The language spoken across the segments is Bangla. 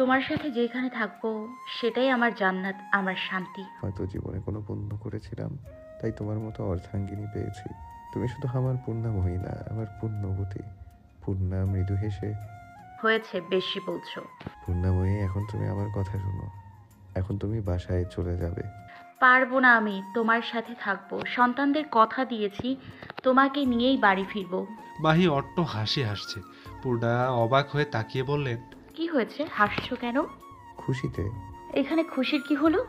তোমার সাথে যেখানে থাকবো সেটাই আমার জান্নাত, আমার শান্তি। হয়তো জীবনে কোনো পুণ্য করেছিলাম, তাই তোমার মতো অর্ধাঙ্গিনী পেয়েছি। তুমি শুধু আমার পূর্ণাময়ী না, আমার পূর্ণবতী। পূর্ণা মৃদু হেসে, হয়েছে, বেশি বলছো। পূর্ণাময়ী, এখন তুমি আমার কথা শোনো। এখন তুমি বাসায় চলে যাবে। পারবো না, আমি তোমার সাথে থাকবো। সন্তানদের কথা দিয়েছি, তোমাকে নিয়েই বাড়ি ফিরবো। মাহি অট্ট হাসি হাসছে। পূর্ণা অবাক হয়ে তাকিয়ে বললেন, কি হয়েছে, হাসছো কেন? খুশিতে। এখানে খুশির কি হলো?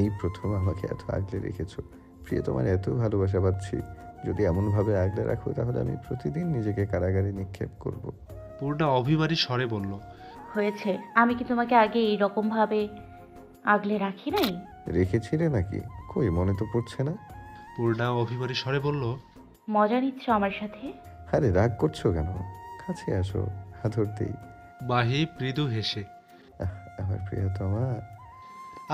এই প্রথম আমাকে এত আগলে রেখেছো। প্রিয়, তোমার এত ভালোবাসা পাচ্ছি। যদি এমনভাবে আগলে রাখো তাহলে আমি প্রতিদিন নিজেকে কারাগারে নিক্ষেপ করব। পূর্ণা অভিমানী স্বরে বলল, হয়েছে, আমি কি তোমাকে আগে এইরকম ভাবে আগলে রাখি নাই? রেখেছিলে নাকি? কই, মনে তো পড়ছে না। পূর্ণা অভিমানী স্বরে বলল, মজা নিচ্ছ আমার সাথে? আরে রাগ করছো কেন? কাছে আসো, আদর দেই। মাহি মৃদু হেসে। আহ, আমার প্রিয়তমা।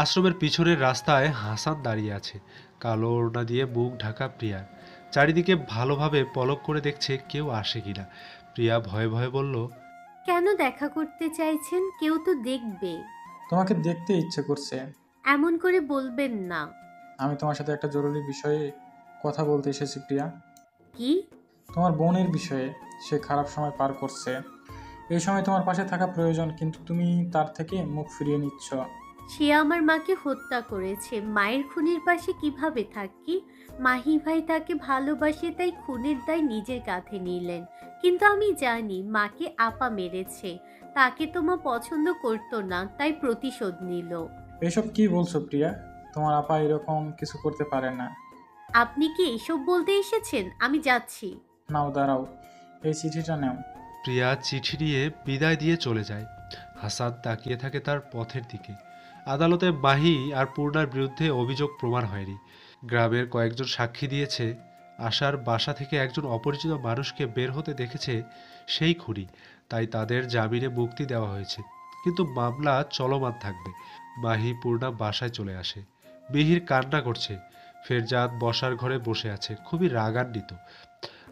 আশ্রমের পিছনের রাস্তায় হাসান দাঁড়িয়ে আছে, কালো ওড়না দিয়ে মুখ ঢাকা প্রিয়া। চারিদিকে ভালোভাবে পলক করে দেখছে কেউ আসে কিনা। প্রিয়া ভয়ে ভয়ে বলল, কেন দেখা করতে চাইছেন? কেউ তো দেখবে। তোমাকে দেখতে ইচ্ছে করছে। এমন করে বলবেন না। আমি তোমার সাথে একটা জরুরি বিষয়ে কথা বলতে এসেছি প্রিয়া। কি? তোমার বোনের বিষয়ে। সে খারাপ সময় পার করছে। এই সময় তোমার পাশে থাকা প্রয়োজন, কিন্তু তুমি তার থেকে মুখ ফিরিয়ে নিচ্ছ। সে আমার মাকে হত্যা করেছে, মায়ের খুনের পাশে কিভাবে থাকি? মাহি ভাই তাকে ভালোবাসে, তাই খুনের দায় নিজের কাঁধে নিলেন। কিন্তু আমি জানি মাকে আপা মেরেছে, তাকে তোমার পছন্দ করতো না, তাই প্রতিশোধ নিল। এসব কি বলছো প্রিয়া? তোমার আপা এরকম কিছু করতে পারে না। আপনি কি এসব বলতে এসেছেন? আমি যাচ্ছি। নাও, দাঁড়াও, এই চিঠিটা নাও। প্রিয়া চিঠি নিয়ে বিদায় দিয়ে চলে যায়। হাসান তাকিয়ে থাকে তার পথের দিকে। আদালতে মাহি আর পূর্ণার বিরুদ্ধে অভিযোগ প্রমাণ হয়নি। গ্রামের কয়েকজন সাক্ষী দিয়েছে আশার বাসা থেকে একজন অপরিচিত মানুষকে বের হতে দেখেছে সেই খুনি, তাই তাদের জামিনে মুক্তি দেওয়া হয়েছে। কিন্তু মামলা চলমান থাকবে। মাহি পূর্ণা বাসায় চলে আসে। মিহির কান্না করছে। ফেরজাদ বসার ঘরে বসে আছে, খুবই রাগান্বিত।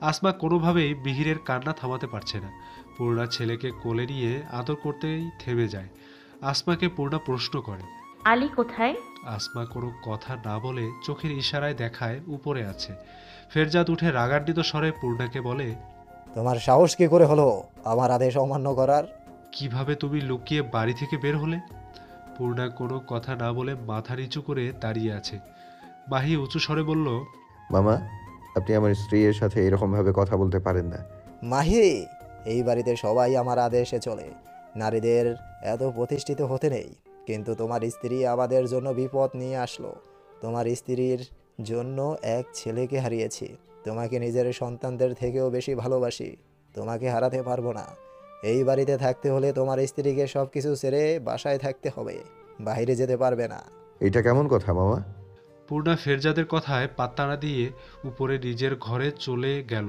আসমা কোনোভাবেই মিহিরের কান্না থামাতে পারছে না। পূর্ণা ছেলেকে কোলে নিয়ে আদর করতেই থেমে যায়। আসমাকে পূর্ণা প্রশ্ন করে। আলী কোথায়? আসমা কোনো কথা না বলে চোখের ইশারায় দেখায় উপরে আছে। ফেরজাদ উঠে রাগান্বিত স্বরে পূর্ণাকে বলে, তোমার সাহস কি করে হলো আমার আদেশ অমান্য করার? কিভাবে তুমি লুকিয়ে বাড়ি থেকে বের হলে? পূর্ণা কোনো কথা না বলে মাথা নিচু করে দাঁড়িয়ে আছে। মাহি উঁচু স্বরে বলল, মামা, আপনি আমার স্ত্রীর সাথে এরকমভাবে কথা বলতে পারেন না। মাহি, এই বাড়িতে সবাই আমার আদেশে চলে। নারীদের এত প্রতিষ্ঠিত হতে নেই। কিন্তু তোমার স্ত্রী আমাদের জন্য বিপদ নিয়ে আসলো। তোমার স্ত্রীর জন্য এক ছেলেকে হারিয়েছি। তোমাকে নিজের সন্তানদের থেকেও বেশি ভালোবাসি। তোমাকে হারাতে পারবো না। এই বাড়িতে থাকতে হলে তোমার স্ত্রীকে সব কিছু ছেড়ে বাসায় থাকতে হবে। বাইরে যেতে পারবে না। এটা কেমন কথা মামা? পূর্ণা ফেরজাদের কথায় পাত্তা না দিয়ে উপরে নিজের ঘরে চলে গেল।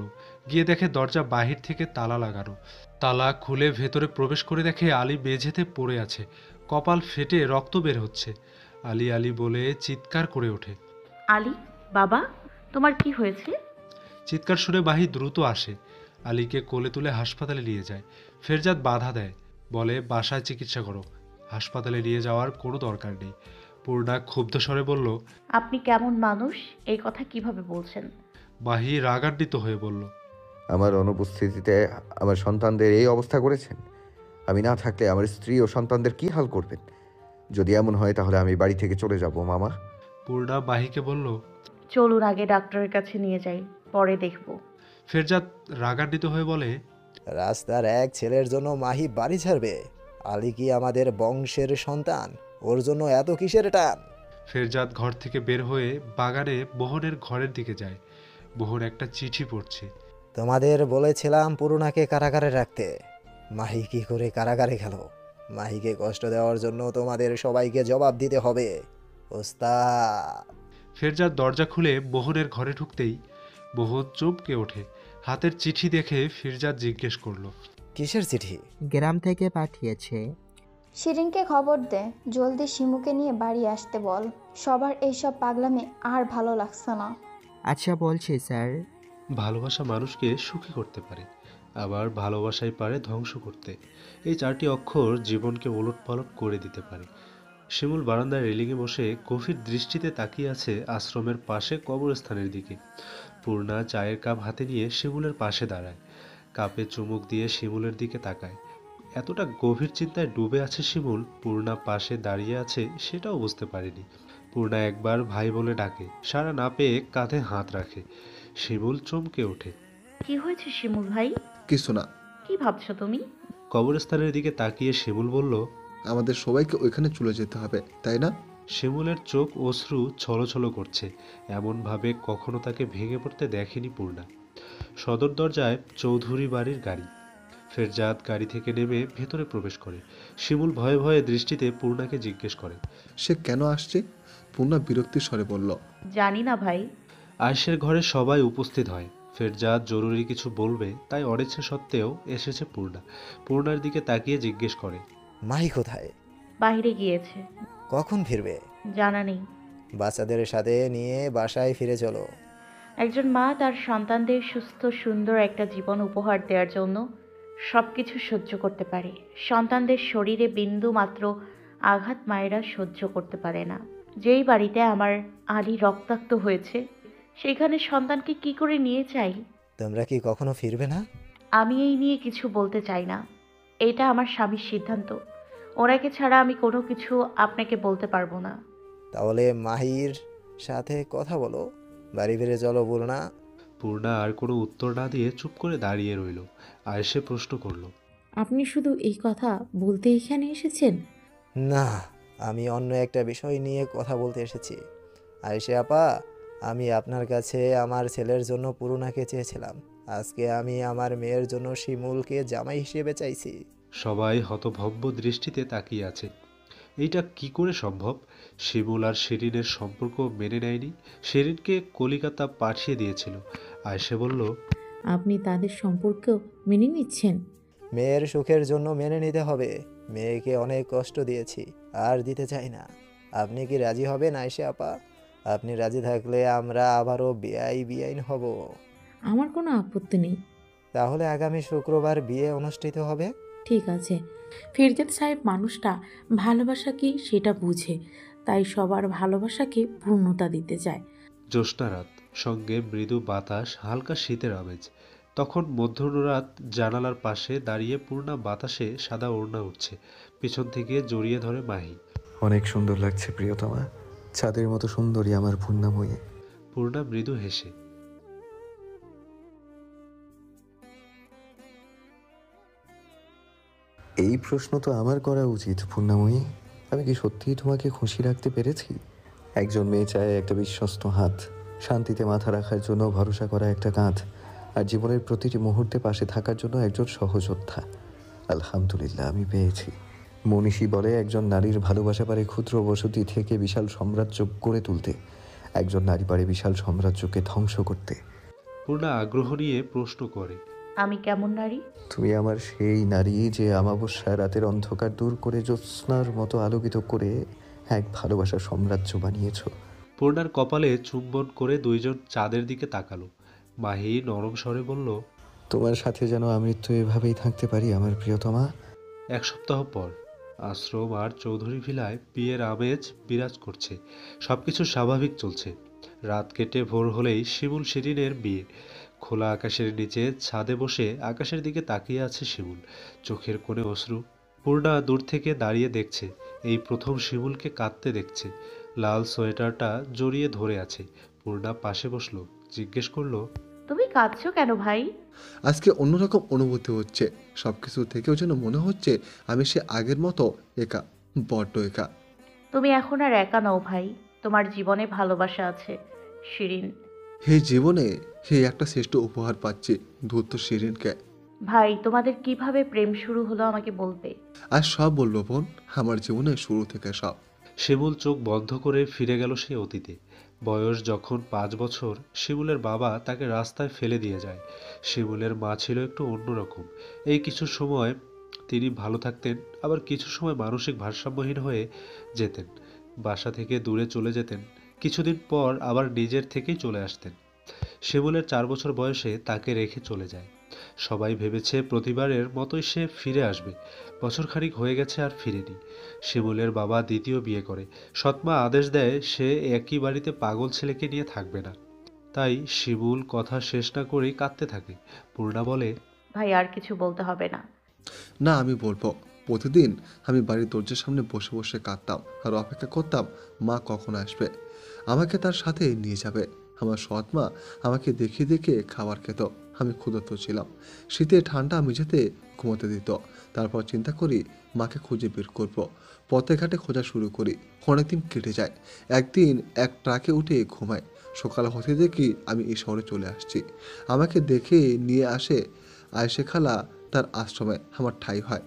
গিয়ে দেখে দরজা বাহির থেকে তালা লাগানো। তালা খুলে ভেতরে প্রবেশ করে দেখে আলী মেঝেতে পড়ে আছে, কপাল ফেটে রক্ত বের হচ্ছে। আলী আলী বলে চিৎকার করে ওঠে। আলী, বাবা, তোমার কি হয়েছে? চিৎকার শুনে মাহি দ্রুত আসে, আলীকে কোলে তুলে হাসপাতালে নিয়ে যায়। ফেরজাদ বাধা দেয়, বলে বাসায় চিকিৎসা করো, হাসপাতালে নিয়ে যাওয়ার কোনো দরকার নেই। পূর্ণা ক্ষুব্ধ স্বরে বলল, আপনি কেমন মানুষ, এই কথা কিভাবে বলছেন? মাহি রাগান্বিত হয়ে বলল, আমার অনুপস্থিতিতে আমার সন্তানদের এই অবস্থা করেছেন। আমি না থাকলে আমার স্ত্রী ও সন্তানদের কি হাল করবেন? যদি এমন হয় তাহলে আমি বাড়ি থেকে চলে যাব মামা। পূর্ণা মাহিকে বলল। চলুন আগে ডাক্তারের কাছে নিয়ে যাই, পরে দেখব। ফেরজাদ রাগান্বিত হয়ে বলে, রাস্তার এক ছেলের জন্য মাহি বাড়ি ছাড়বে? আলী কি আমাদের বংশের সন্তান? ওর জন্য এত কিসের টান? ফেরজাদ ঘর থেকে বের হয়ে বাগানে মোহনের ঘরের দিকে যায়। মোহন একটা চিঠি পড়ছে। তোমাদের বলেছিলাম পুরুনাকে কারাগারে রাখতে। মাহি কি করে কারাগারে গেল? মাহিকে কষ্ট দেওয়ার জন্য তোমাদের সবাইকে জবাব দিতে হবে, ওস্তাদ। ফেরজাদ দরজা খুলে মোহনের ঘরে ঢুকতেই মোহন চমকে ওঠে। হাতের চিঠি দেখে ফেরজাদ জিজ্ঞেস করলো, কিসের চিঠি? গ্রাম থেকে পাঠিয়েছে। শিরিনকে খবর দে, জলদি শিমুকে নিয়ে বাড়ি আসতে বল। সবার এইসব পাগলামি আর ভালো লাগছে না। আচ্ছা বলছি স্যার। ভালোবাসা মানুষকে সুখী করতে পারে, আবার ভালোবাসাই পারে ধ্বংস করতে। এই 4টি অক্ষর জীবনকে ওলটপালট করে দিতে পারে। শিমুল বারান্দায় রেলিংয়ে বসে গভীর দৃষ্টিতে তাকিয়ে আছে আশ্রমের পাশে কবরস্থানের দিকে। পূর্ণা চায়ের কাপ হাতে নিয়ে শিমুলের পাশে দাঁড়ায়। কাপে চুমুক দিয়ে শিমুলের দিকে তাকায়। এতটা গভীর চিন্তায় ডুবে আছে শিমুল, পূর্ণা পাশে দাঁড়িয়ে আছে সেটাও বুঝতে পারেনি। পূর্ণা একবার ভাই বলে ডাকে, সাড়া না পেয়ে কাঁধে হাত রাখে। শিমুল চমকে ওঠে। কি হয়েছে শিমুল ভাই? কিছু না। কি ভাবছো তুমি? কবরস্থানের দিকে তাকিয়ে শিমুল বলল, আমাদের সবাইকে ওইখানে চলে যেতে হবে, তাই না? শিমুলের চোখ অশ্রু ছলছল করছে। এমনভাবে কখনো তাকে ভেঙে পড়তে দেখেনি পূর্ণা। সদর দরজায় চৌধুরী বাড়ির গাড়ি। ফেরজাদ গাড়ি থেকে নেমে ভেতরে প্রবেশ করে। শিমুল ভয়ে ভয়ে দৃষ্টিতে পূর্ণাকে জিজ্ঞেস করে। সে কেন আসছে? পূর্ণা বিরক্তির স্বরে বলল। জানি না ভাই। আয়েশের ঘরে সবাই উপস্থিত হয়। ফেরজাদ জরুরি কিছু বলবে তাই অনিচ্ছা সত্ত্বেও এসেছে পূর্ণা। পূর্ণার দিকে তাকিয়ে জিজ্ঞেস করে, মাহি কোথায়? বাইরে গিয়েছে। কখন ফিরবে? জানা নেই। বাচ্চাদের সাথে নিয়ে বাসায় ফিরে চলো। একজন মা তার সন্তানদের সুস্থ সুন্দর একটা জীবন উপহার দেওয়ার জন্য সব কিছু সহ্য করতে পারে। সন্তানদের শরীরে বিন্দু মাত্র আঘাত মায়েরা সহ্য করতে পারে না। যেই বাড়িতে আমার আলী রক্তাক্ত হয়েছে সেখানে সন্তানকে কি করে নিয়ে যাই? তোমরা কি কখনো ফিরবে না? আমি এই নিয়ে কিছু বলতে চাই না। এটা আমার স্বামীর সিদ্ধান্ত। ওনাকে ছাড়া আমি কোনো কিছু আপনাকে বলতে পারবো না। তাহলে মাহির সাথে কথা বলো। বাড়ি ফিরে চলো পূর্ণা। পূর্ণা আর কোনো উত্তর না দিয়ে চুপ করে দাঁড়িয়ে রইল। আয়েশে প্রশ্ন করল, আপনি শুধু এই কথা বলতে এখানে এসেছেন? না, আমি অন্য একটা বিষয় নিয়ে কথা বলতে এসেছি। আয়েশা আপা, আমি আপনার কাছে আমার ছেলের জন্য পূর্ণাকে চেয়েছিলাম। আজকে আমি আমার মেয়ের জন্য শিমুলকে জামাই হিসেবে চাইছি। সবাই হতভম্ব দৃষ্টিতে তাকিয়ে আছে। এইটা কি করে সম্ভব? শিমুল আর শিরিনের সম্পর্ক মেনে নেয়নি। শিরিনকে কলিকাতা পাঠিয়ে দিয়েছিল। আয়েশে বলল, আপনি তাদের সম্পর্ক মেনে নিচ্ছেন? মেয়ের সুখের জন্য মেনে নিতে হবে। মেয়েকে অনেক কষ্ট দিয়েছি, আর দিতে চাই না। আপনি কি রাজি হবেন আয়েশা আপা? আপনি রাজি থাকলে আমরা আবারও বেআইন হব। আমার কোনো আপত্তি নেই। তাহলে আগামী শুক্রবার বিয়ে অনুষ্ঠিত হবে। ঠিক আছে। ফেরজাদ সাহেব মানুষটা ভালোবাসা কি সেটা বুঝে, তাই সবার ভালোবাসাকে পূর্ণতা দিতে চায়। জ্যোৎস্না রাত, সঙ্গে মৃদু বাতাস, হালকা শীতের আমেজ। তখন মধ্যরাত, জানালার পাশে দাঁড়িয়ে পূর্ণা বাতাসে সাদা ওড়না উঠছে। পিছন থেকে জড়িয়ে ধরে মাহি। অনেক সুন্দর লাগছে প্রিয়তমা, চাঁদের মতো সুন্দরী আমার পূর্ণাময়ী। পূর্ণা মৃদু হেসে। এই প্রশ্ন তো আমার করা উচিত পূর্ণাময়ী। আমি কি সত্যিই তোমাকে খুশি রাখতে পেরেছি? একজন মেয়ে চায় একটা বিশ্বস্ত হাত, শান্তিতে মাথা রাখার জন্য ভরসা করা একটা কাঁধ, আর জীবনের প্রতিটি মুহূর্তে পাশে থাকার জন্য একজন সহযোদ্ধা। আলহামদুলিল্লাহ, আমি পেয়েছি। মনীষী বলে একজন নারীর ভালোবাসা পারে ক্ষুদ্র বসতি থেকে বিশাল সাম্রাজ্য গড়ে তুলতে, একজন নারী পারে বিশাল সাম্রাজ্যকে ধ্বংস করতে। পূর্ণা আগ্রহ নিয়ে প্রশ্ন করে, আমি কেমন নারী? তুমি আমার সেই নারী যে আমাবস্যা রাতের অন্ধকার দূর করে জ্যোৎস্নার মতো আলোকিত করে এক ভালোবাসার সাম্রাজ্য বানিয়েছ। পূর্ণার কপালে চুম্বন করে দুইজন চাঁদের দিকে তাকালো। মাহি নরম স্বরে বলল, তোমার সাথে যেন আমৃত্যু এভাবেই থাকতে পারি আমার প্রিয়তমা। 1 সপ্তাহ পর আশ্রম আর চৌধুরী ভিলায় বিয়ের আমেজ বিরাজ করছে। সবকিছু স্বাভাবিক চলছে। রাত কেটে ভোর হলেই শিমুল শিরিনের বিয়ে। খোলা আকাশের নিচে ছাদে বসে আকাশের দিকে তাকিয়ে আছে শিমুল, চোখের কোণে অশ্রু। পূর্ণা দূর থেকে দাঁড়িয়ে দেখছে। এই প্রথম শিমুলকে কাঁদতে দেখছে। লাল সোয়েটারটা জড়িয়ে ধরে আছে। পূর্ণা পাশে বসলো, জিজ্ঞেস করলো, তুমি কাঁদছো কেন ভাই? আজকে অন্যরকম অনুভূতি হচ্ছে। সবকিছু থেকেও যেন মনে হচ্ছে আমি সে আগের মতো একা, বড্ড একা। তুমি এখন আর একা নও ভাই। তোমার জীবনে ভালোবাসা আছে, শিরিন। হে জীবনে হে একটা শ্রেষ্ঠ উপহার পাচ্ছি, ধূর্ত শিরিনকে। ভাই, তোমাদের কিভাবে প্রেম শুরু হলো আমাকে বলবে? আর সব বলবো বোন, আমার জীবনে শুরু থেকে সব। শিমুল চোখ বন্ধ করে ফিরে গেল সেই অতীতে। বয়স যখন 5 বছর, শিমুলের বাবা তাকে রাস্তায় ফেলে দিয়ে যায়। শিমুলের মা ছিল একটু অন্যরকম। এই কিছু সময় তিনি ভালো থাকতেন, আবার কিছু সময় মানসিক ভারসাম্যহীন হয়ে যেতেন। বাসা থেকে দূরে চলে যেতেন। কিছুদিন পর আবার নিজের থেকেই চলে আসতেন। শিমুলের 4 বছর বয়সে তাকে রেখে চলে যায়। সবাই ভেবেছে প্রতিবারের মতোই সে ফিরে আসবে। বছরখানেক হয়ে গেছে আর ফিরেনি। শিমুলের বাবা দ্বিতীয় বিয়ে করে। সৎমা আদেশ দেয় সে একই বাড়িতে পাগল ছেলেকে নিয়ে থাকবে না। তাই শিমুল কথা শেষ না করেই কাঁদতে থাকে। পূর্ণা বলে, ভাই আর কিছু বলতে হবে না। না, আমি বলবো। প্রতিদিন আমি বাড়ির দরজার সামনে বসে বসে কাঁদতাম আর অপেক্ষা করতাম মা কখন আসবে, আমাকে তার সাথে নিয়ে যাবে। আমার সৎ মা আমাকে দেখিয়ে দেখিয়ে খাবার খেত। আমি ক্ষুধার্ত ছিলাম। শীতে ঠান্ডা মেঝেতে ঘুমোতে দিত। তারপর চিন্তা করি মাকে খুঁজে বের করব। পথে ঘাটে খোঁজা শুরু করি। অনেকদিন কেটে যায়। একদিন এক ট্রাকে উঠে ঘুমাই। সকাল হতে দেখি আমি এই শহরে চলে আসছি। আমাকে দেখে নিয়ে আসে আয়েশে খালা। তার আশ্রমে আমার ঠাঁই হয়।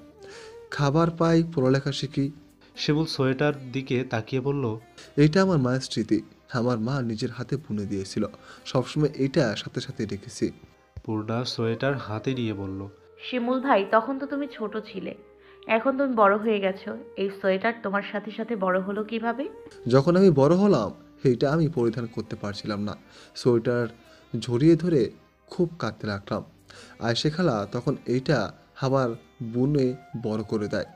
খাবার পাই, পড়ালেখা শিখি। শিমুল সোয়েটার দিকে তাকিয়ে বলল, এইটা আমার মায়ের স্মৃতি। আমার মা নিজের হাতে বুনে দিয়েছিল। সবসময় এইটা সাথে সাথে রেখেছি। পূর্ণা সোয়েটার হাতে নিয়ে বলল, শিমুল ভাই, তখন তো তুমি ছোট ছিলে, এখন তুমি বড় হয়ে গেছো। এই সোয়েটার তোমার সাথে সাথে বড় হলো কিভাবে? যখন আমি বড় হলাম এইটা আমি পরিধান করতে পারছিলাম না। সোয়েটার ঝরিয়ে ধরে খুব কাঁদতে লাগলাম। আয়েশে খালা তখন এইটা আবার বুনে বড় করে দেয়।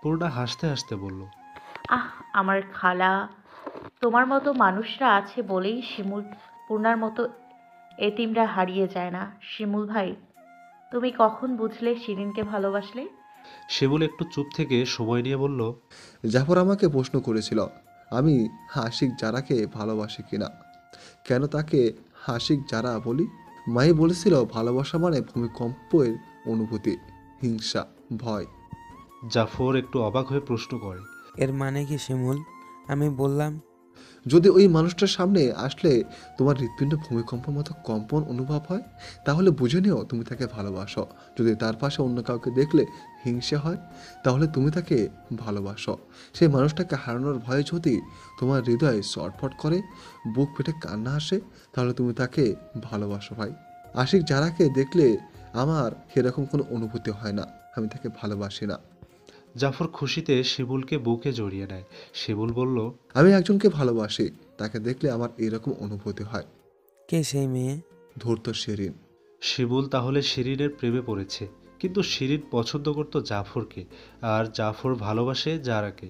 পূর্ণা হাসতে হাসতে বলল, আহ, আমার খালা, তোমার মতো মানুষরা আছে বলেই শিমুল পূর্ণার মতো এতিমরা হারিয়ে যায় না। শিমুল ভাই, তুমি কখন বুঝলে শিরিনকে ভালোবাসলে? শিমুল একটু চুপ থেকে সময় নিয়ে বলল, জাফর আমাকে প্রশ্ন করেছিল আমি আশিক জারাকে ভালোবাসি কিনা, কেন তাকে আশিক জারা বলি। মাই বলেছিল ভালোবাসা মানে ভূমিকম্পের অনুভূতি, হিংসা, ভয়। জাফর একটু অবাক হয়ে প্রশ্ন করে, এর মানে কি শিমুল? আমি বললাম, যদি ওই মানুষটার সামনে আসলে তোমার হৃৎপিণ্ড ভূমিকম্পের মতো কম্পন অনুভব হয়, তাহলে বুঝে নিও তুমি তাকে ভালোবাসো। যদি তার পাশে অন্য কাউকে দেখলে হিংসা হয়, তাহলে তুমি তাকে ভালোবাসো। সেই মানুষটাকে হারানোর ভয়ে যদি তোমার হৃদয় ছটফট করে, বুক ফেটে কান্না আসে, তাহলে তুমি তাকে ভালোবাসো ভাই। আশিক জারাকে দেখলে আমার সেরকম কোনো অনুভূতি হয় না। আমি তাকে ভালোবাসি না। জাফর খুশিতে শিমুলকে বুকে জড়িয়ে নেয়। শিমুল বলল, আমি একজনকে ভালোবাসি, তাকে দেখলে আমার এরকম অনুভূতি হয়। কে সেই মেয়ে? ধূর্ত শিরিন। শিমুল তাহলে শিরিনের প্রেমে পড়েছে। কিন্তু শিরিন পছন্দ করত জাফরকে, আর জাফর ভালোবাসে জারাকে।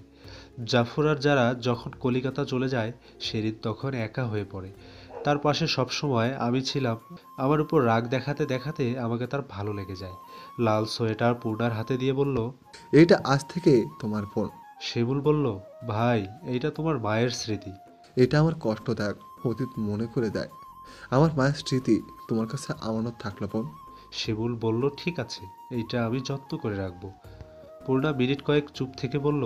জাফর আর যারা যখন কলিকাতা চলে যায়, শিরিন তখন একা হয়ে পড়ে। তার পাশে সবসময় আমি ছিলাম। আমার উপর রাগ দেখাতে দেখাতে আমাকে তার ভালো লেগে যায়। লাল সোয়েটার পূর্ণার হাতে দিয়ে বলল, এইটা আজ থেকে তোমার বোন। শিমুল বলল, ভাই, এইটা তোমার মায়ের স্মৃতি। এটা আমার কষ্টদায়ক অতীত মনে করে দেয়। আমার মায়ের স্মৃতি তোমার কাছে আমানত থাকলো বোন। শিমুল বলল, ঠিক আছে, এইটা আমি যত্ন করে রাখবো। পূর্ণা মিনিট কয়েক চুপ থেকে বলল,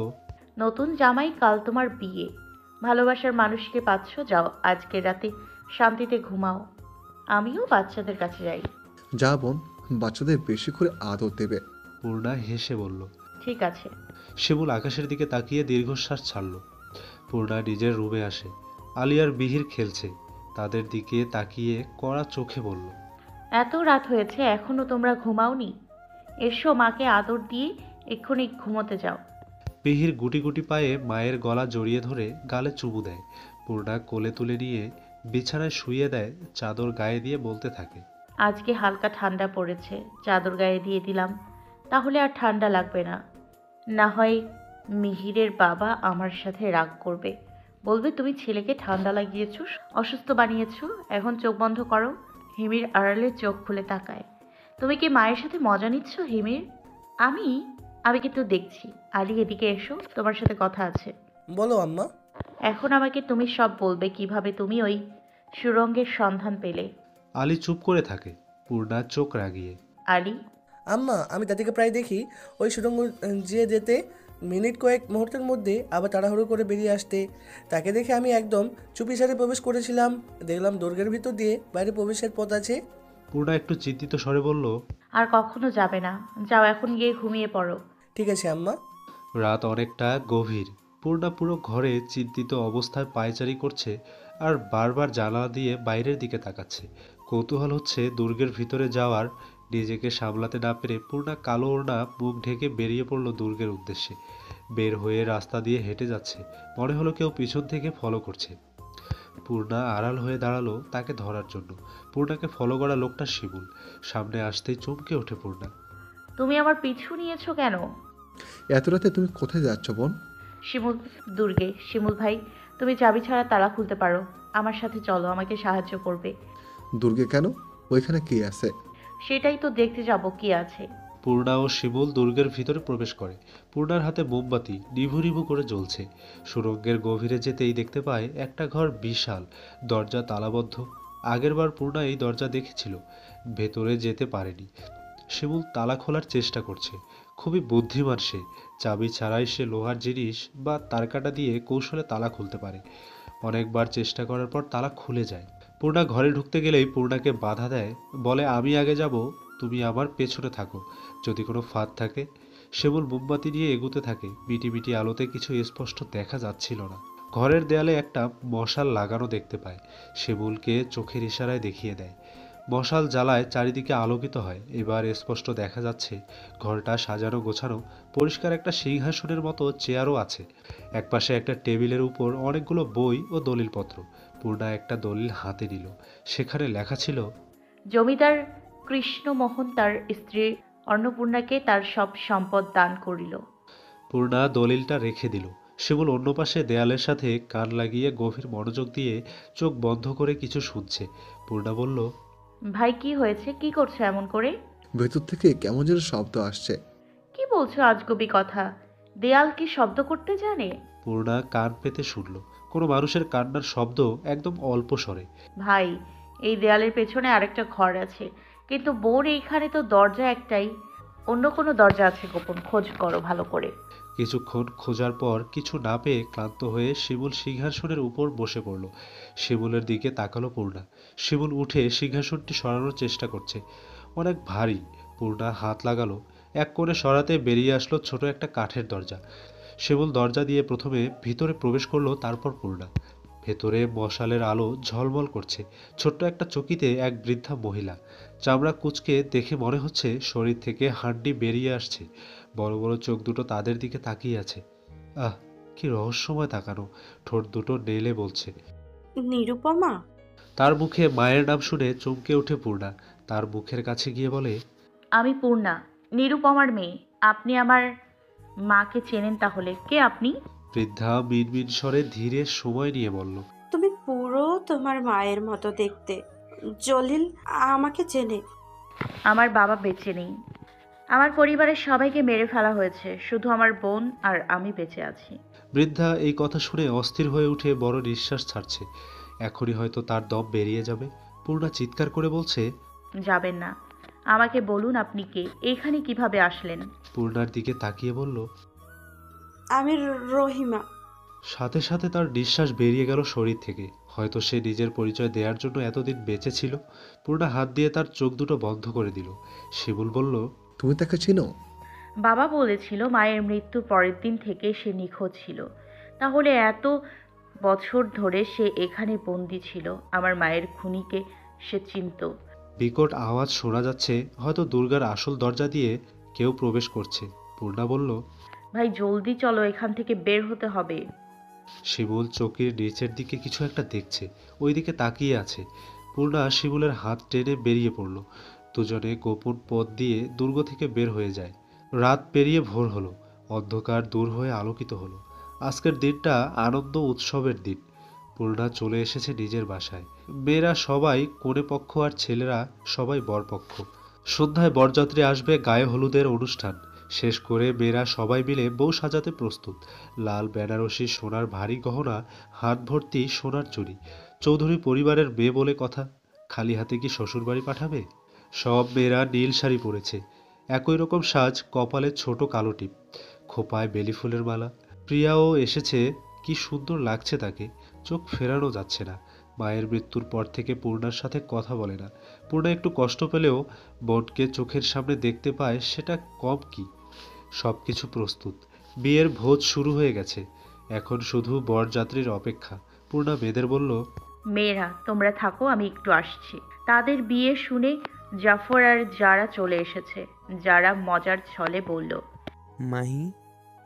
নতুন জামাই, কাল তোমার বিয়ে। ভালোবাসার মানুষকে পাচ্ছ, যাও আজকে রাতে শান্তিতে ঘুমাও। আমিও বাচ্চাদের কাছে যাই। যা বোন, বাচ্চাদের বেশি করে আদর দেবে। পূর্ণা হেসে বলল। ঠিক আছে। শিমুল আকাশের দিকে তাকিয়ে দীর্ঘশ্বাস ছাড়ল। পূর্ণা নিজের রুমে আসে। আলিয়ার বিহির খেলছে। তাদের দিকে তাকিয়ে কড়া চোখে বলল, এত রাত হয়েছে, এখনো তোমরা ঘুমাওনি? এসো, মাকে আদর দিয়ে এক্ষুনি ঘুমোতে যাও। বিহির গুটি গুটি পায়ে মায়ের গলা জড়িয়ে ধরে গালে চুমু দেয়। পূর্ণা কোলে তুলে নিয়ে বিছানায় শুইয়ে দেয়, চাদর গায়ে দিয়ে বলতে থাকে, আজকে হালকা ঠান্ডা পড়েছে, চাদর গায়ে দিয়ে দিলাম, তাহলে আর ঠান্ডা লাগবে না। না হয় মিহিরের বাবা আমার সাথে রাগ করবে, বলবে তুমি ছেলেকে ঠান্ডা লাগিয়েছো, অসুস্থ বানিয়েছো। এখন চোখ বন্ধ করো। হিমির আড়ালে চোখ খুলে তাকায়। তুমি কি মায়ের সাথে মজা নিচ্ছ হিমির? আমি আমি কিন্তু দেখছি। আলি, এদিকে এসো, তোমার সাথে কথা আছে। বলো আম্মা। এখন আমাকে তুমি সব বলবে, কিভাবে তুমি ওই সুরঙ্গের সন্ধান পেলে। আলি চুপ করে থাকে। পূর্ণা চোখ রাগিয়ে, আলি, আম্মা, আমি দাদিকে প্রায় দেখি ওই সুড়ঙ্গ যেতে মিনিট কয়েক মুহূর্তের মধ্যে আবার তাড়াহুড়ো করে বেরিয়ে আসতে। তাকে দেখে আমি একদম চুপিসারে প্রবেশ করেছিলাম। দেখলাম দুর্গের ভিতর দিয়ে বাইরে প্রবেশের পথ আছে। পূর্ণা একটু চিন্তিত স্বরে বলল, আর কখনো যাবে না, যাও এখন গিয়ে ঘুমিয়ে পড়ো। ঠিক আছে আম্মা। রাত অনেকটা গভীর। পূর্ণা পুরো ঘরে চিন্তিত অবস্থায় পায়চারি করছে আর বারবার জানালা দিয়ে বাইরের দিকে তাকাচ্ছে। কৌতূহল হচ্ছে দুর্গের ভিতরে যাওয়ার। নিজেকে সামলাতে না পেরে পূর্ণা কালো ওড়না মুখ ঢেকে বেরিয়ে পড়ল দুর্গের উদ্দেশ্যে। বের হয়ে রাস্তা দিয়ে হেঁটে যাচ্ছে। মনে হলো কেউ পিছন থেকে ফলো করছে। পূর্ণা আড়াল হয়ে দাঁড়ালো তাকে ধরার জন্য। পূর্ণাকে ফলো করা লোকটা শিমুল। সামনে আসতেই চমকে ওঠে পূর্ণা। তুমি আমার পিছু নিয়েছো কেন? এত রাতে তুমি কোথায় যাচ্ছ বোন? শিমুল দুর্গে। শিমুল ভাই, তুমি চাবি ছাড়া তালা খুলতে পারো। আমার সাথে চলো, আমাকে সাহায্য করবে। দুর্গে কেন? ওইখানে কি আছে? সেটাই তো দেখতে যাব কি আছে। পূর্ণা ও শিমুল দুর্গের ভিতরে প্রবেশ করে। পূর্ণার হাতে মোমবাতি নিভু নিভু করে জ্বলছে। সুড়ঙ্গের গভীরে যেতেই দেখতে পায় একটা ঘর বিশাল, দরজা তালাবদ্ধ। আগেরবার পূর্ণা এই দরজা দেখেছিল, ভেতরে যেতে পারেনি। শিমুল তালা খোলার চেষ্টা করছে। খুবই বুদ্ধিমান সে। চাবি ছাড়াই সে লোহার জিনিস বা তারকাটা দিয়ে কৌশলে তালা খুলতে পারে। অনেকবার চেষ্টা করার পর তালা খুলে যায়। পূর্ণা ঘরে ঢুকতে গেলেই পূর্ণাকে বাধা দেয়, বলে আমি আগে যাব, তুমি আমার পেছনে থাকো, যদি কোনো ফাঁদ থাকে। শিমুল মোমবাতি নিয়ে এগোতে থাকে। মিটি মিটি আলোতে কিছু স্পষ্ট দেখা যাচ্ছিল না। ঘরের দেয়ালে একটা মশাল লাগানো দেখতে পায়। শিমুলকে চোখের ইশারায় দেখিয়ে দেয়। মশাল জ্বালায় চারিদিকে আলোকিত হয়। এবার স্পষ্ট দেখা যাচ্ছে ঘরটা সাজানো গোছানো। পরিষ্কার একটা সিংহাসনের মতো চেয়ারও আছে। একপাশে একটা টেবিলের উপর অনেকগুলো বই ও দলিলপত্র। পূর্ণা একটা দলিল হাতে নিল। সেখানে লেখা ছিল, জমিদার কৃষ্ণমোহন তার স্ত্রী অন্নপূর্ণাকে তার সব সম্পদ দান করিল। পূর্ণা দলিলটা রেখে দিল। শিমুল অন্য পাশে দেয়ালের সাথে কান লাগিয়ে গভীর মনোযোগ দিয়ে চোখ বন্ধ করে কিছু শুনছে। পূর্ণা বলল, ভাই কি হয়েছে? কি করছো এমন করে? ভেতর থেকে কেমন যেন শব্দ আসছে। কি বলছো আজগুবি কথা? দেয়াল কি শব্দ করতে জানে? পূর্ণা কান পেতে শুনল কোনো মানুষের কান্নার শব্দ, একদম অল্প স্বরে। ভাই, এই দেয়ালের পেছনে আরেকটা ঘর আছে, কিন্তু বোর এইখানে তো দরজা একটাই। অন্য কোনো দরজা আছে গোপন, খোঁজ করো ভালো করে। কিছুক্ষণ খোঁজার পর কিছু না পেয়ে ক্লান্ত হয়ে শিমুল সিংহাসনের উপর বসে পড়ল। শিমুলের দিকে তাকালো পূর্ণা। শিমুল উঠে সিংহাসনটি সরানোর চেষ্টা করছে। অনেক ভারী। পূর্ণা হাত লাগালো। এক কোণে সরাতে বেরিয়ে আসলো ছোট একটা কাঠের দরজা। শিমুল দরজা দিয়ে প্রথমে ভিতরে প্রবেশ করলো, তারপর পূর্ণা। ভেতরে মশালের আলো ঝলমল করছে। ছোট্ট একটা চকিতে এক বৃদ্ধা মহিলা। চামড়া কুঁচকে দেখে মনে হচ্ছে শরীর থেকে হাড্ডি বেরিয়ে আসছে। বড় বড় চোখ দুটো তাদের দিকে তাকিয়ে আছে। আহ, কি রহস্যময় তাকানো। ঠোঁট দুটো নেলে বলছে। নিরুপমা? তার মুখে মায়ের নাম শুনে চমকে ওঠে পূর্ণা। তার মুখের কাছে গিয়ে বলে, আমি পূর্ণা, নিরুপমার মেয়ে। আপনি আমার মাকে চেনেন তাহলে? কে আপনি? বৃদ্ধা মিনমিন স্বরে ধীরে সময় নিয়ে বলল, তুমি পুরো তোমার মায়ের মতো দেখতে। জলিল আমাকে চেনে। আমার বাবা বেঁচে নেই। আমার পরিবারের সবাইকে মেরে ফেলা হয়েছে, শুধু আমার বোন আর আমি বেঁচে আছি। বৃদ্ধা এই কথা শুনে অস্থির হয়ে উঠে বড় নিঃশ্বাস ছাড়ছে। এখনই হয়তো তার দম বেরিয়ে যাবে। পূর্ণা চিৎকার করে বলছে, যাবেন না। আমাকে বলুন আপনি কে, এখানে কিভাবে আসলেন? পূর্ণার দিকে তাকিয়ে বলল, আমি রহিমা। সাথে সাথে তার নিঃশ্বাস বেরিয়ে গেল শরীর থেকে। হয়তো সে নিজের পরিচয় দেওয়ার জন্য এতদিন বেঁচে ছিল। পূর্ণা হাত দিয়ে তার চোখ দুটো বন্ধ করে দিল। শিমুল বলল, তুমি তাকে চিনো? বাবা বলেছিল মায়ের মৃত্যুর পরের দিন থেকে সে নিখোঁজ ছিল। তাহলে এত বছর ধরে সে এখানে বন্দি ছিল। আমার মায়ের খুনিকে সে চিনত। বিকট আওয়াজ শোনা যাচ্ছে, হয়তো দুর্গার আসল দরজা দিয়ে কেউ প্রবেশ করছে। পূর্ণা বলল, ভাই জলদি চলো, এখান থেকে বের হতে হবে। শিমুল চোখের নিচের দিকে কিছু একটা দেখছে, ওই দিকে তাকিয়ে আছে। পূর্ণা শিমুলের হাত টেনে বেরিয়ে পড়ল। দুজনে গোপন পথ দিয়ে দুর্গ থেকে বের হয়ে যায়। রাত পেরিয়ে ভোর হলো। অন্ধকার দূর হয়ে আলোকিত হলো। আজকের দিনটা আনন্দ উৎসবের দিন। পূর্ণা চলে এসেছে নিজের বাসায়। মেয়েরা সবাই কনে পক্ষ আর ছেলেরা সবাই বরপক্ষ। সন্ধ্যায় বরযাত্রী আসবে, গায়ে হলুদের অনুষ্ঠান শেষ করে মেয়েরা সবাই মিলে বউ সাজাতে প্রস্তুত। লাল বেনারসি সোনার ভারী গহনা, হাত ভর্তি সোনার চুড়ি। চৌধুরী পরিবারের মেয়ে বলে কথা, খালি হাতে কি শ্বশুরবাড়ি পাঠাবে? সব মেয়েরা নীল শাড়ি পরেছে। একই রকম সাজ, কপালে ছোট কালো টিপ, খোপায় বেলি ফুলের মালা। প্রিয়াও এসেছে। কি সুন্দর লাগছে তাকে। চোখ ফেরানো যাচ্ছে না। মায়ের মৃত্যুর পর থেকে পূর্ণার সাথে কথা বলে না। পূর্ণা একটু কষ্ট পেলেও বোনকে চোখের সামনে দেখতে পায়, সেটা কম কি। সব কিছু প্রস্তুত। বিয়ের ভোজ শুরু হয়ে গেছে। এখন শুধু বরযাত্রীর অপেক্ষা। পূর্ণা মেয়েদের বলল, মেয়েরা তোমরা থাকো, আমি একটু আসছি। তাদের বিয়ে শুনে জাফর আর যারা চলে এসেছে। যারা মজার ছলে বলল, মাহি,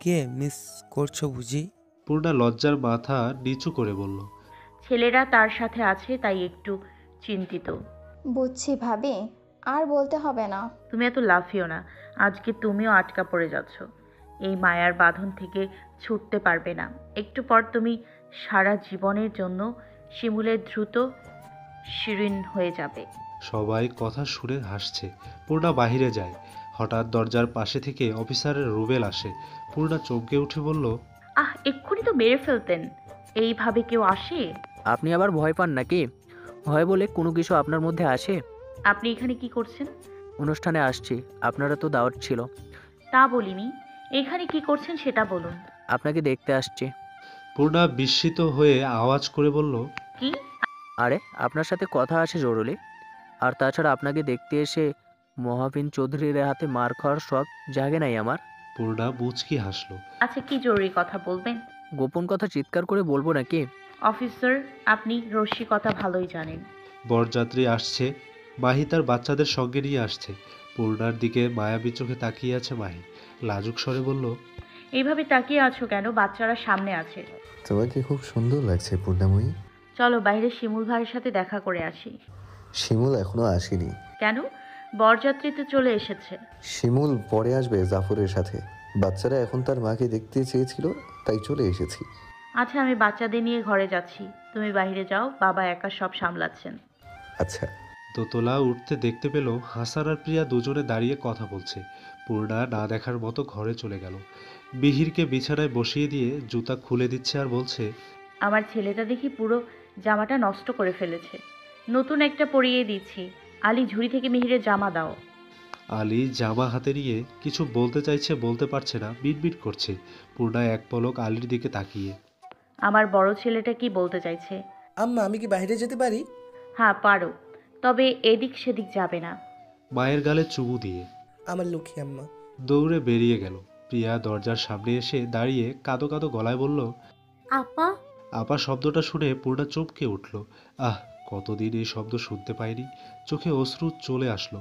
কে মিস করছো বুঝি? পূর্ণা লজ্জার মাথা নিচু করে বলল, ছেলেরা তার সাথে আছে তাই একটু চিন্তিত। বুঝছি ভাবি, আর বলতে হবে না। তুমি এত লাফিও না, আজকে তুমিও আটকা পড়ে যাচ্ছ। এই মায়ার বাঁধন থেকে ছুটতে পারবে না। একটু পর তুমি সারা জীবনের জন্য শিমুলের দ্রুত শিরিন হয়ে যাবে। সবাই কথা শুনে হাসছে। পূর্ণা বাহিরে যায়। হঠাৎ দরজার পাশে থেকে অফিসারের রুবেল আসে। পূর্ণা চমকে উঠে বলল, এক্ষুনি তো মেরে ফেলতেন। এইভাবে কেউ আসে? আপনি আবার ভয় পান নাকি? ভয় বলে কোনো কিছু আপনার মধ্যে আসে? আপনি এখানে কি করছেন? অনুষ্ঠানে আসছি, আপনারা তো দাওয়াত ছিল। তা বলিনি। এখানে কি করছেন সেটা বলুন। আপনাকে দেখতে আসছি। পূর্ণা বিস্মিত হয়ে আওয়াজ করে বলল, কি? আরে আপনার সাথে কথা আছে জরুরি। আর তাছাড়া আপনাকে দেখতে এসে মহাবিন চৌধুরীর হাতে মার খাওয়ার শখ জাগে নাই আমার। পূর্ণা মুচকি হাসলো। আচ্ছা, কি জরুরি কথা বলবেন? গোপন কথা চিৎকার করে বলবো নাকি? অফিসার, আপনি রসিকতা ভালোই জানেন। বরযাত্রী আসছে। মাহি তার বাচ্চাদের সঙ্গে নিয়ে আসছে। পূর্ণার দিকে মায়াবী চোখে তাকিয়ে আছে মাহি। লাজুক স্বরে বলল, এইভাবে তাকিয়ে আছো কেন? বাচ্চারা সামনে আছে। তোমাকে খুব সুন্দর লাগছে পূর্ণাময়ী। চলো বাইরে শিমুল ভাইয়ের সাথে দেখা করে আসি। শিমুল এখনো আসেনি। কেন? বরযাত্রী তো চলে এসেছে। শিমুল পরে আসবে জাফরের সাথে। বাচ্চারা এখন তার মাকে দেখতে চেয়েছিল, তাই চলে এসেছি। আচ্ছা, আমি বাচ্চাদের নিয়ে ঘরে যাচ্ছি, তুমি বাইরে যাও, বাবা একা সব সামলাচ্ছেন। আচ্ছা। দোতলা উঠতে দেখতে পেল হাসান আর প্রিয়া দুজনে দাঁড়িয়ে কথা বলছে। পূর্ণা না দেখার মতো ঘরে চলে গেল। মিহিরকে বিছানায় বসিয়ে দিয়ে জুতা খুলে দিচ্ছে আর বলছে, আমার ছেলেটা দেখি পুরো জামাটা নষ্ট করে ফেলেছে, নতুন একটা পরিয়ে দিচ্ছি। আলি, ঝুড়ি থেকে মিহিরের জামা দাও। আলী জামা হাতে নিয়ে কিছু বলতে চাইছে, বলতে পারছে না, বিড়বিড় করছে। পূর্ণা এক পলক আলীর দিকে তাকিয়ে, আমার বড় ছেলেটা কি বলতে চাইছে? আম্মা, আমি কি বাইরে যেতে পারি? হ্যাঁ পারো, তবে এদিক সেদিক যাবে না। মায়ের গালে চুমু দিয়ে আমার লক্ষ্মী আম্মা। দৌড়ে বেরিয়ে গেল। প্রিয়া দরজার সামনে এসে দাঁড়িয়ে কাঁদো কাঁদো গলায় বলল, আপা। আপা শব্দটা শুনে পূর্ণা চমকে উঠল। কতদিন এই শব্দ শুনতে পায়নি। চোখে অশ্রু চলে আসলো।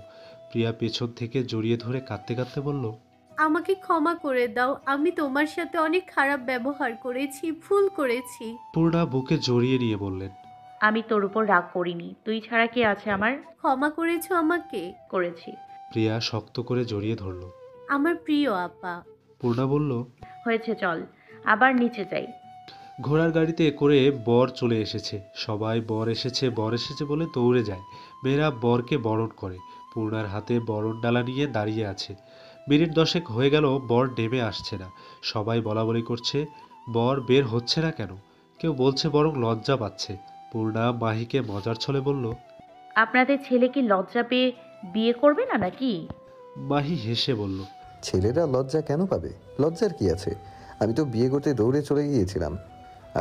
প্রিয়া পেছন থেকে জড়িয়ে ধরে কাঁদতে কাঁদতে বলল, আমাকে ক্ষমা করে দাও, আমি তোমার সাথে অনেক খারাপ ব্যবহার করেছি, ভুল করেছি। পূর্ণা বুকে জড়িয়ে নিয়ে বললেন, আমি তোর উপর রাগ করিনি, তুই ছাড়া কে আছে আমার? ক্ষমা করেছো আমাকে? করেছি। প্রিয়া শক্ত করে জড়িয়ে ধরল। আমার প্রিয় আপা। পূর্ণা বলল, হয়েছে, চল আবার নিচে যাই। ঘোড়ার গাড়িতে করে বর চলে এসেছে। সবাই বর এসেছে বলে দৌড়ে যায়। মেয়েরা বরকে বরণ করে। পূর্ণার হাতে বরণ ডালা নিয়ে দাঁড়িয়ে আছে। মিনিট 10 হয়ে গেল, বর নেমে আসছে না। সবাই বলাবলি করছে, বর বের হচ্ছে না কেন। কেউ বলছে বরং লজ্জা পাচ্ছে। পূর্ণা মাহিকে মজার ছলে বলল, আপনাদের ছেলে কি লজ্জা পেয়ে বিয়ে করবে না নাকি? মাহি হেসে বলল, ছেলেরা লজ্জা কেন পাবে? লজ্জার কি আছে? আমি তো বিয়ে করতে দৌড়ে চলে গিয়েছিলাম।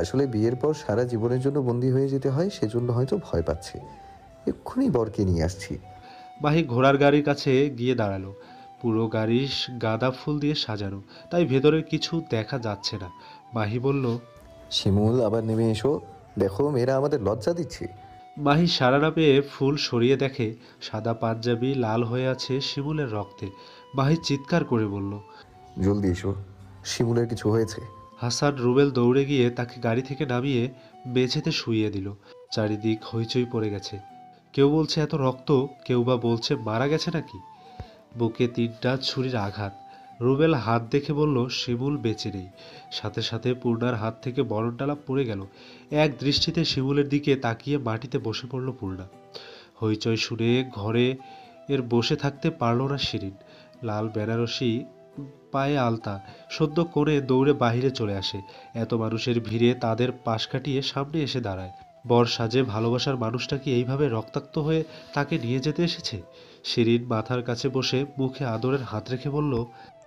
আসলে বিয়ের পর সারা জীবনের জন্য বন্দী হয়ে যেতে হয়, সেজন্য হয়তো ভয় পাচ্ছি। এক্ষুনি বরকে নিয়ে আসছি। মাহি ঘোড়ার গাড়ির কাছে গিয়ে দাঁড়ালো। পুরো গাড়ি গাঁদা ফুল দিয়ে সাজানো, তাই ভেতরের কিছু দেখা যাচ্ছে না। মাহি বলল, শিমুল, আবার নেমে এসো, দেখো মেয়েরা আমাদের লজ্জা দিচ্ছে। মাহি সাড়া না পেয়ে ফুল সরিয়ে দেখে সাদা পাঞ্জাবি লাল হয়ে আছে শিমুলের রক্তে। মাহি চিৎকার করে বলল, জলদি এসো, শিমুলের কিছু হয়েছে। হাসান রুবেল দৌড়ে গিয়ে তাকে গাড়ি থেকে নামিয়ে মেঝেতে শুইয়ে দিল। চারিদিক হইচই পড়ে গেছে। কেউ বলছে এত রক্ত, কেউ বা বলছে মারা গেছে নাকি। বুকে 3টা ছুরির আঘাত। রুবেল হাত দেখে বলল, শিমুল বেঁচে নেই। সাথে সাথে পূর্ণার হাত থেকে বরণডালা পড়ে গেল। এক দৃষ্টিতে শিমুলের দিকে তাকিয়ে মাটিতে বসে পড়ল পূর্ণা। হইচই শুনে ঘরে বসে থাকতে পারল না শিরিন। লাল বেনারসি, পায়ে আলতা, সদ্য করে দৌড়ে বাহিরে চলে আসে। এত মানুষের ভিড়ে তাদের পাশ কাটিয়ে সামনে এসে দাঁড়ায়। বর সাজে ভালোবাসার মানুষটা কি এইভাবে রক্তাক্ত হয়ে তাকে নিয়ে যেতে এসেছে? শিরিন মাথার কাছে বসে মুখে আদরের হাত রেখে বলল,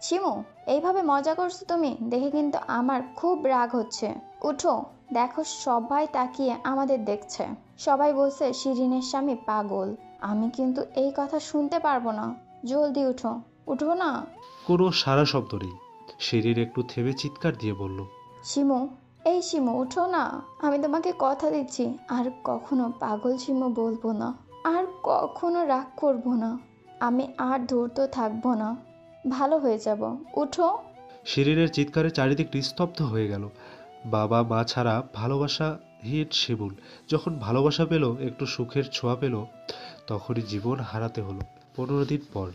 শিমু, এইভাবে মজা করছো তুমি, দেখে কিন্তু আমার খুব রাগ হচ্ছে। উঠো, দেখো সবাই তাকিয়ে আমাদের দেখছে। সবাই বলছে শিরিনের স্বামী পাগল। আমি কিন্তু এই কথা শুনতে পারবো না। জলদি উঠো, উঠো না। কোনো সারা শব্দ নেই। শিরিন একটু থেমে চিৎকার দিয়ে বলল, শিমু, এই শিমু, উঠো না। আমি তোমাকে কথা দিচ্ছি, আর কখনো পাগল শিমু বলবো না, আর কখনো রাগ করবো না। আমি আর ধূর্ত থাকবো না, ভালো হয়ে যাব। উঠো। শিরিনের চিৎকারে চারিদিক নিস্তব্ধ হয়ে গেল। বাবা মা ছাড়া ভালোবাসা হিট শিমুল যখন ভালোবাসা পেল, একটু সুখের ছোঁয়া পেল, তখনই জীবন হারাতে হলো। 15 দিন পর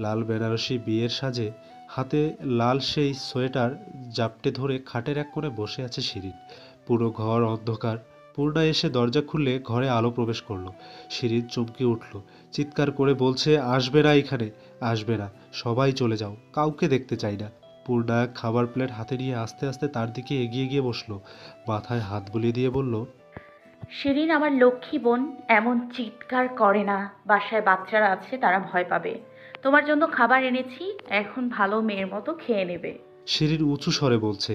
লাল বেনারসি বিয়ের সাজে, হাতে লাল সেই সোয়েটার জাপটে ধরে খাটের এক কোণে বসে আছে শিরিন। পুরো ঘর অন্ধকার। পূর্ণা এসে দরজা খুললে ঘরে আলো প্রবেশ করলো। শিরিন চমকে উঠল, চিৎকার করে বলছে, আসবে না এখানে, আসবে না, সবাই চলে যাও, কাউকে দেখতে চাই না। পূর্ণা খাবার প্লেট হাতে নিয়ে আস্তে আস্তে তার দিকে এগিয়ে গিয়ে বসলো, মাথায় হাত বুলিয়ে দিয়ে বলল, শিরিন আমার লক্ষ্মী বোন এমন চিৎকার করে না, বাসায় বাচ্চারা আছে, তারা ভয় পাবে। তোমার জন্য খাবার এনেছি, এখন ভালো মেয়ের মতো খেয়ে নেবে। শিরিন উঁচু স্বরে বলছে,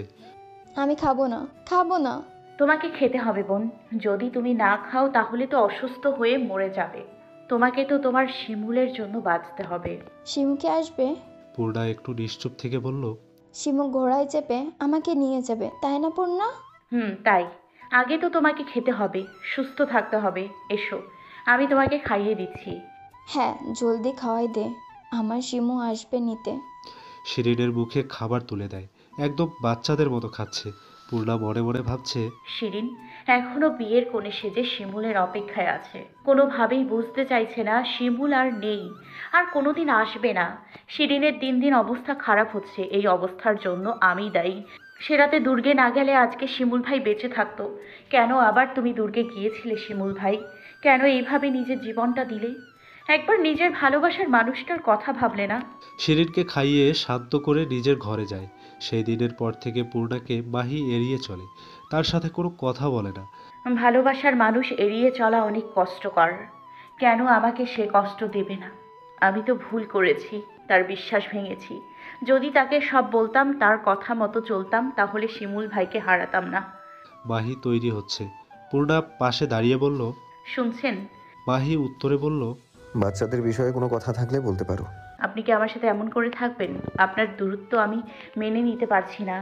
আমি খাবো না, খাবো না। তোমাকে খেতে হবে বোন, যদি তুমি না খাও তাহলে তো অসুস্থ হয়ে মরে যাবে। তোমাকে তো তোমার শিমুলের জন্য বাঁচতে হবে। শিমুকে আসবে? পূর্ণা একটু নিশ্চুপ থেকে বলল, শিমু ঘোড়ায় চেপে আমাকে নিয়ে যাবে, তাই না পূর্ণা? তাই। আগে তো তোমাকে খেতে হবে, সুস্থ থাকতে হবে। এসো, আমি তোমাকে খাইয়ে দিচ্ছি। হ্যাঁ, জলদি খাওয়াই দে, আমার শিমু আসবে নিতে। শিরিনের মুখে খাবার তুলে দেয়, একদম বাচ্চাদের মতো খাচ্ছে। পূর্ণা মনে মনে ভাবছে, শিরিন এখনো বিয়ের কোণে সেজে শিমুলের অপেক্ষায় আছে। কোনোভাবেই বুঝতে চাইছে না শিমুল আর নেই, আর কোনোদিন আসবে না। শিরিনের দিন দিন অবস্থা খারাপ হচ্ছে, এই অবস্থার জন্য আমি দায়ী। সে রাতে দুর্গে না গেলে আজকে শিমুল ভাই বেঁচে থাকতো। কেন আবার তুমি দুর্গে গিয়েছিলে শিমুল ভাই? কেন এইভাবে নিজের জীবনটা দিলে? একবার নিজের ভালোবাসার মানুষটার কথা ভাবলে না? শিরিনকে খাইয়ে শান্ত করে নিজের ঘরে যায়। সেই দিনের পর থেকে পূর্ণাকে মাহি এড়িয়ে চলে, তার সাথে কোনো কথা বলে না। ভালোবাসার মানুষ এড়িয়ে চলা অনেক কষ্টকর। কেন আমাকে সে কষ্ট দেবে না? আমি তো ভুল করেছি, তার বিশ্বাস ভেঙেছি। যদি তাকে সব বলতাম, তার কথা মতো চলতাম, তাহলে শিমুল ভাইকে হারাতাম না। মাহি তৈরি হচ্ছে। পূর্ণা পাশে দাঁড়িয়ে বলল, শুনছেন? মাহি উত্তরে বলল, বাচ্চাদের বিষয়ে কোনো কথা থাকলে বলতে পারো। আপনি কি আমার সাথে এমন করে থাকবেন? আপনার দূরত্ব আমি মেনে নিতে পারছি না।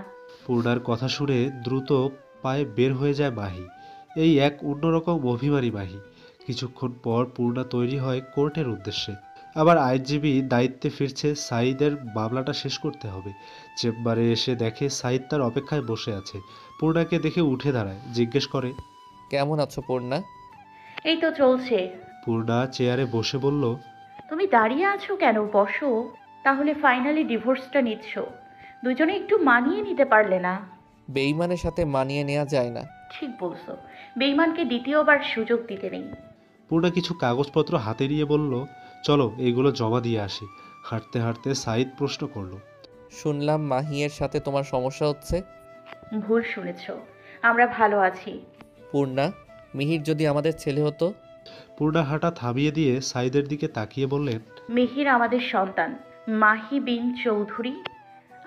পূর্ণার কথা শুনে দ্রুত পায়ে বের হয়ে যায় মাহি। এই এক অন্যরকম অভিমানী মাহি। কিছুক্ষণ পর পূর্ণা তৈরি হয় কোর্টের উদ্দেশ্যে। আবার আইনজীবী দায়িত্বে ফিরছে, সাঈদের মামলাটা শেষ করতে হবে। চেম্বারে এসে দেখে সাঈদ তার অপেক্ষায় বসে আছে। পূর্ণাকে দেখে উঠে দাঁড়ায়, জিজ্ঞেস করে, কেমন আছো পূর্ণা? এই তো চলছে। পূর্ণা চেয়ারে বসে বলল, তুমি দাঁড়িয়ে আছো কেন? বসো। তাহলে ফাইনালি ডিভোর্সটা নিচ্ছ, দুজনে একটু মানিয়ে নিতে পারলে না? বেঈমানের সাথে মানিয়ে নেওয়া যায় না। ঠিক বলছো, বেঈমানকে দ্বিতীয়বার সুযোগ দিতে নেই। পূর্ণা কিছু কাগজপত্র হাতে নিয়ে বলল, চলো এইগুলো জমা দিয়ে আসি। হাঁটতে হাঁটতে সাঈদ প্রশ্ন করলো, শুনলাম মাহিয়ের সাথে তোমার সমস্যা হচ্ছে। ভুল শুনেছ, আমরা ভালো আছি। পূর্ণা, মিহির যদি আমাদের ছেলে হতো? পূর্ণা হাঁটা থামিয়ে দিয়ে সাঈদের দিকে তাকিয়ে বললেন, মিহির আমাদের সন্তান, মাহি বিন চৌধুরী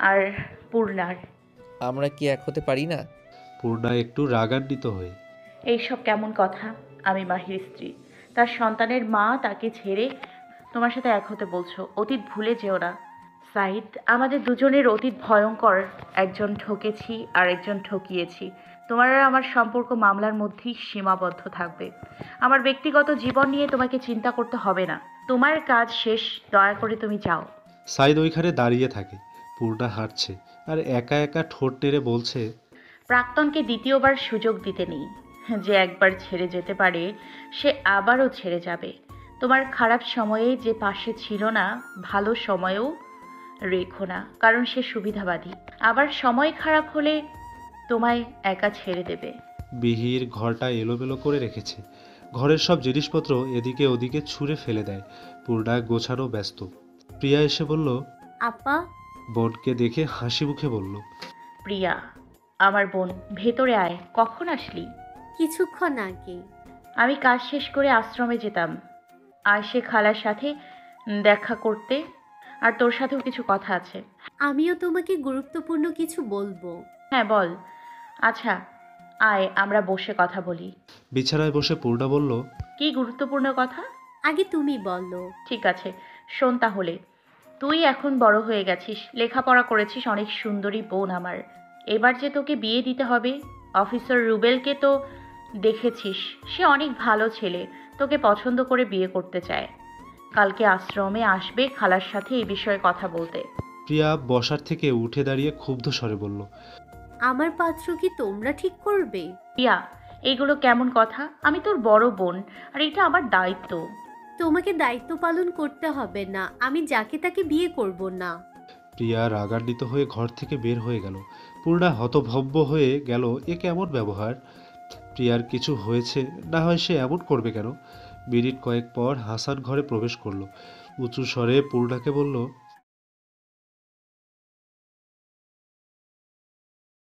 আর পূর্ণার। আমরা কি এক হতে পারি না? পূর্ণা একটু রাগান্বিত হয়ে, এইসব কেমন কথা? আমি মাহির স্ত্রী, তার সন্তানের মা, তাকে ছেড়ে তোমার সাথে এক হতে বলছো? অতীত ভুলে যেও না সাঈদ, আমাদের দুজনের অতীত ভয়ঙ্কর। একজন ঠকেছি আর একজন ঠকিয়েছি। তোমার আর আমার সম্পর্ক মামলার মধ্যেই সীমাবদ্ধ থাকবে। আমার ব্যক্তিগত জীবন নিয়ে তোমাকে চিন্তা করতে হবে না। তোমার কাজ শেষ, দয়া করে তুমি যাও। সাঈদ ওইখানে দাঁড়িয়ে থাকে। পূর্ণা হাঁটছে আর একা একা ঠোঁট নেড়ে বলছে, প্রাক্তনকে দ্বিতীয়বার সুযোগ দিতে নেই। যে একবার ছেড়ে যেতে পারে, সে আবারও ছেড়ে যাবে। তোমার খারাপ সময়ে যে পাশে ছিল না, ভালো সময়েও রেখো না, কারণ সে সুবিধাবাদী। আবার সময় খারাপ হলে তোমায় একা ছেড়ে দেবে। বিহির ঘরটা এলোমেলো করে রেখেছে। ঘরের সব জিনিসপত্র এদিকে ওদিকে ছুঁড়ে ফেলে দেয়। পূর্ণা গোছানো ব্যস্ত। প্রিয়া এসে বলল, আপা, বোনকে দেখে হাসি মুখে বলল, প্রিয়া, আমার বোন, ভেতরে আয়। কখন আসলি? কিছুক্ষণ আগে। আমি কাজ শেষ করে আশ্রমে যেতাম, আর সে খালার সাথে দেখা করতে, আর তোর সাথেও কিছু কথা আছে। আমিও তোমাকে গুরুত্বপূর্ণ কিছু বলবো। হ্যাঁ বল। আচ্ছা আয়, আমরা বসে কথা বলি। বিছানায় বসে পূর্ণা বলল, কি গুরুত্বপূর্ণ কথা? আগে তুমি বলো। ঠিক আছে, শোন তাহলে। তুই এখন বড় হয়ে গেছিস, লেখাপড়া করেছিস, অনেক সুন্দরী বোন আমার। এবার যে তোকে বিয়ে দিতে হবে, অফিসার রুবেলকে তো দেখেছিস, সে অনেক ভালো ছেলে, তোকে পছন্দ করে বিয়ে করতে চায়। কালকে আশ্রমে আসবে খালার সাথে এই বিষয়ে কথা বলতে। প্রিয়া বসার থেকে উঠে দাঁড়িয়ে ক্ষুব্ধ স্বরে বলল, আমার পাত্র কি তোমরা ঠিক করবে? প্রিয়া, এইগুলো কেমন কথা? আমি তোর বড় বোন, আর এটা আমার দায়িত্ব। তোমাকে দায়িত্ব পালন করতে হবে না, আমি যাকে তাকে বিয়ে করব না। প্রিয়া রাগান্বিত হয়ে ঘর থেকে বের হয়ে গেল। পূর্ণা হতভম্ব হয়ে গেল, এ কেমন ব্যবহার? প্রিয়ার কিছু হয়েছে না হয় সে এমন করবে কেন? মিনিট কয়েক পর হাসান ঘরে প্রবেশ করলো। উঁচু স্বরে পূর্ণাকে বলল,